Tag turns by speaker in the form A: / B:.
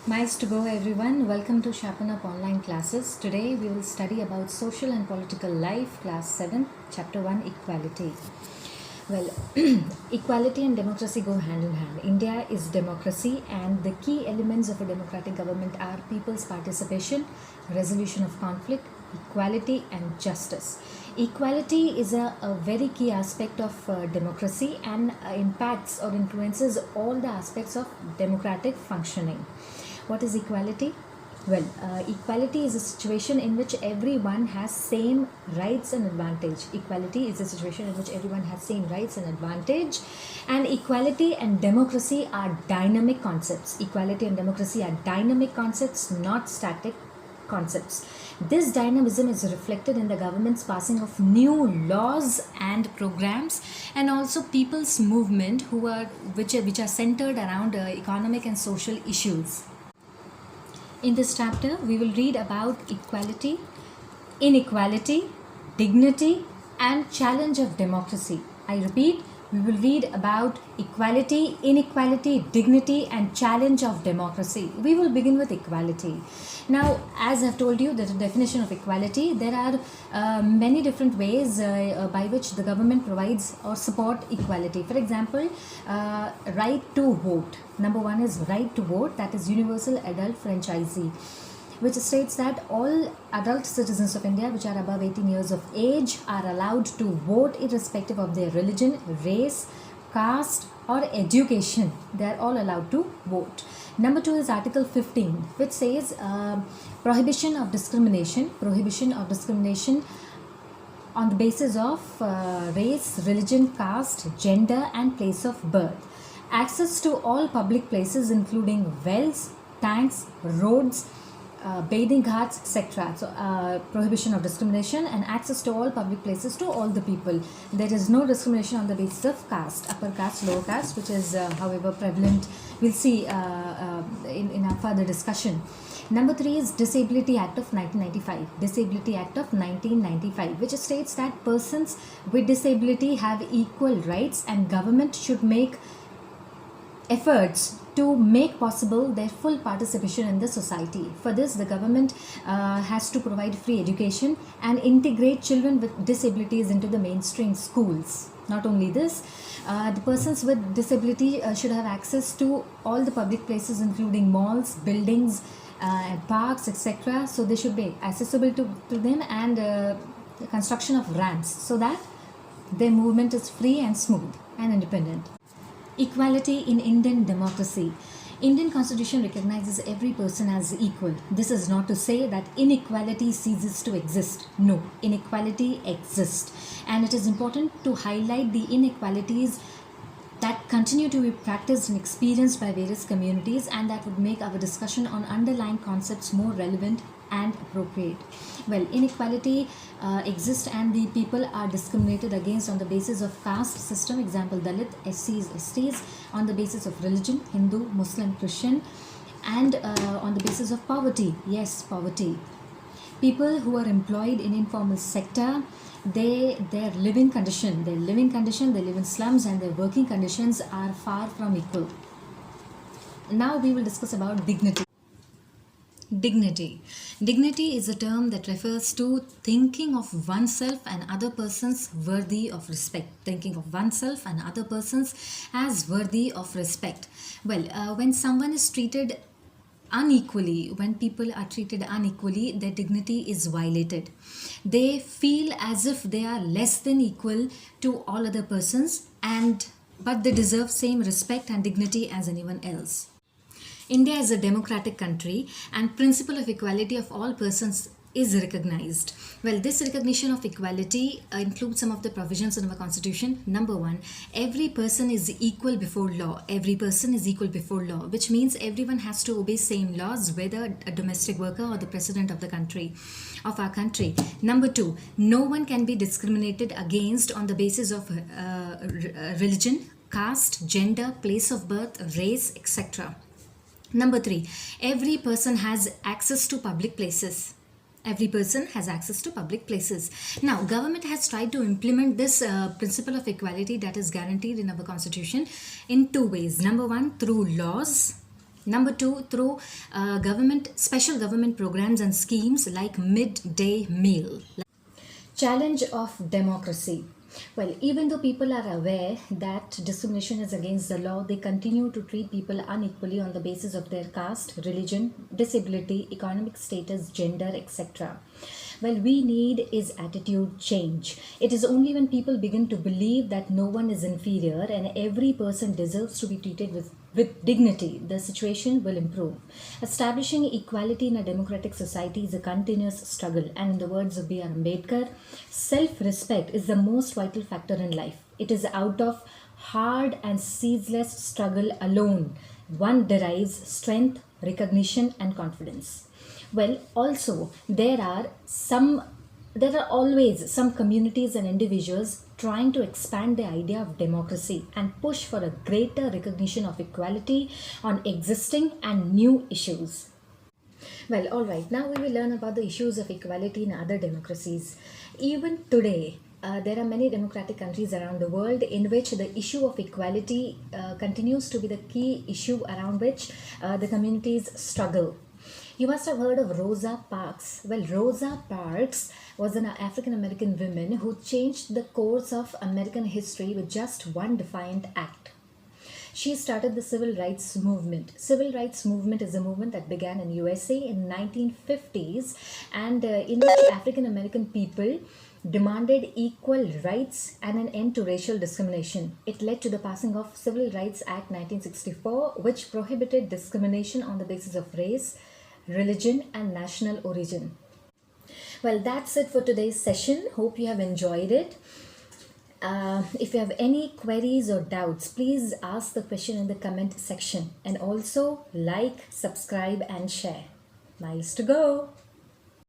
A: Nice to go, everyone. Welcome to Sharpen Up Online Classes. Today we will study about social and political life, Class 7, Chapter 1, Equality. Well, equality and democracy go hand in hand. India is democracy, and the key elements of a democratic government are people's participation, resolution of conflict, equality, and justice. Equality is a very key aspect of democracy and impacts or influences all the aspects of democratic functioning. What is equality? Well, equality is a situation in which everyone has same rights and advantage. Equality is a situation in which everyone has same rights and advantage. And equality and democracy are dynamic concepts. Equality and democracy are dynamic concepts, not static concepts. This dynamism is reflected in the government's passing of new laws and programs, and also people's movement which are centered around economic and social issues. In this chapter, we will read about equality, inequality, dignity, and challenge of democracy. I repeat, we will read about equality, inequality, dignity, and challenge of democracy. We will begin with equality. Now, as I've told you, the definition of equality, there are many different ways by which the government provides or support equality. For example, right to vote. Number one is right to vote, that is universal adult franchisee, which states that all adult citizens of India which are above 18 years of age are allowed to vote irrespective of their religion, race, caste, or education. They are all allowed to vote. Number two is Article 15, which says prohibition of discrimination on the basis of race, religion, caste, gender, and place of birth. Access to all public places including wells, tanks, roads, bathing ghats, etc. So, prohibition of discrimination and access to all public places to all the people. There is no discrimination on the basis of caste, upper caste, lower caste, which is, however, prevalent. We'll see in our further discussion. Number three is Disability Act of 1995. Disability Act of 1995, which states that persons with disability have equal rights and government should make efforts to make possible their full participation in the society. For this, the government has to provide free education and integrate children with disabilities into the mainstream schools. Not only this, the persons with disability should have access to all the public places including malls, buildings, parks, etc. So they should be accessible to them, and the construction of ramps so that their movement is free and smooth and independent. Equality in Indian democracy. Indian constitution recognizes every person as equal. This is not to say that inequality ceases to exist. No, inequality exists, and it is important to highlight the inequalities that continue to be practiced and experienced by various communities, and that would make our discussion on underlying concepts more relevant and appropriate. Well, inequality exists, and the people are discriminated against on the basis of caste system, example Dalit, SCs, STs, on the basis of religion, Hindu, Muslim, Christian, and on the basis of poverty. Yes, poverty. People who are employed in informal sector, their living condition, they live in slums, and their working conditions are far from equal. Now we will discuss about dignity. Dignity is a term that refers to thinking of oneself and other persons worthy of respect. Thinking of oneself and other persons as worthy of respect. Well, when someone is treated unequally, when people are treated unequally, their dignity is violated. They feel as if they are less than equal to all other persons, but they deserve same respect and dignity as anyone else. India is a democratic country, and principle of equality of all persons is recognized. Well, this recognition of equality includes some of the provisions in our constitution. Number one, every person is equal before law. Every person is equal before law, which means everyone has to obey same laws, whether a domestic worker or the president of our country. Number two, no one can be discriminated against on the basis of religion, caste, gender, place of birth, race, etc. Number three, every person has access to public places. Every person has access to public places. Now, government has tried to implement this principle of equality that is guaranteed in our constitution in two ways. Number one, through laws, Number two, through special government programs and schemes like midday meal. Challenge of democracy. Well, even though people are aware that discrimination is against the law, they continue to treat people unequally on the basis of their caste, religion, disability, economic status, gender, etc. Well, we need is attitude change. It is only when people begin to believe that no one is inferior and every person deserves to be treated with dignity, the situation will improve. Establishing equality in a democratic society is a continuous struggle, and in the words of B.R. Ambedkar, self respect is the most vital factor in life. It is out of hard and ceaseless struggle alone one derives strength, recognition, and confidence. Well, also, there are always some communities and individuals trying to expand the idea of democracy and push for a greater recognition of equality on existing and new issues. Well, all right, now we will learn about the issues of equality in other democracies. Even today, there are many democratic countries around the world in which the issue of equality continues to be the key issue around which the communities struggle. You must have heard of Rosa Parks. Well, Rosa Parks was an African American woman who changed the course of American history with just one defiant act. She started the civil rights movement. Civil rights movement is a movement that began in USA in 1950s, and in which African American people demanded equal rights and an end to racial discrimination. It led to the passing of Civil Rights Act 1964, which prohibited discrimination on the basis of race, religion, and national origin. Well, that's it for today's session. Hope you have enjoyed it. If you have any queries or doubts, please ask the question in the comment section, and also like, subscribe, and share. Miles to go.